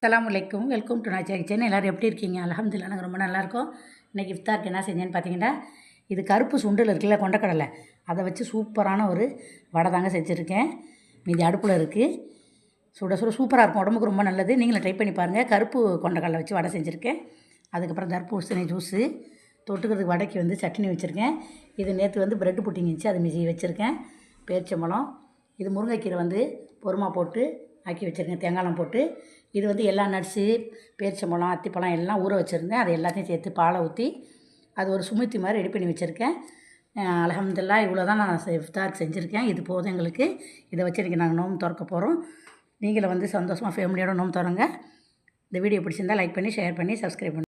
அஸ்ஸலாமு அலைக்கும். Welcome to Nacha kitchen. எல்லோரும் எப்படி இருக்கீங்க? அல்ஹம்துலில்லாஹ் நாங்கள் ரொம்ப நல்லாயிருக்கோம். இன்றைக்கி இஃப்தாருக்கு என்ன செஞ்சேன்னு பார்த்தீங்கன்னா, இது கருப்பு சுண்டல் இருக்குல்ல, கொண்டக்கடலை, அதை வச்சு சூப்பரான ஒரு வடை தாங்க செஞ்சுருக்கேன். மீதி அடுப்பில் இருக்குது. சுட சுட சூப்பராக இருக்கும், உடம்புக்கு ரொம்ப நல்லது. நீங்களும் ட்ரை பண்ணி பாருங்கள். கருப்பு கொண்டக்கடலை வச்சு வடை செஞ்சுருக்கேன். அதுக்கப்புறம் தர்பூசணி ஜூஸு, தொட்டுக்கிறதுக்கு வடைக்கு வந்து சட்னி வச்சுருக்கேன். இது நேற்று வந்து ப்ரெட்டு புட்டிங் இருந்துச்சு, அது மிசி வச்சுருக்கேன். பேரிச்சம்பழம், இது முருங்கைக்கீரை வந்து பொறுமா போட்டு ஆக்கி வச்சுருக்கேன், தேங்காய்லாம் போட்டு. இது வந்து எல்லா நட்ஸு, பேரிச்சம்பழம், அத்திப்பழம் எல்லாம் ஊற வச்சுருந்தேன். அது எல்லாத்தையும் சேர்த்து பாலை ஊற்றி அது ஒரு சுமித்தி மாதிரி ரெடி பண்ணி வச்சுருக்கேன். அல்ஹம்துலில்லாஹ் இவ்வளோ தான் நான் இஃப்தாருக்கு செஞ்சுருக்கேன். இது போதும் எங்களுக்கு. இதை வச்சு இன்றைக்கி நாங்கள் நோம்பு திறக்க போகிறோம். நீங்களும் வந்து சந்தோஷமாக ஃபேமிலியோடு நோம்பு திறங்க. இந்த வீடியோ பிடிச்சிருந்தால் லைக் பண்ணி, ஷேர் பண்ணி, சப்ஸ்கிரைப் பண்ணி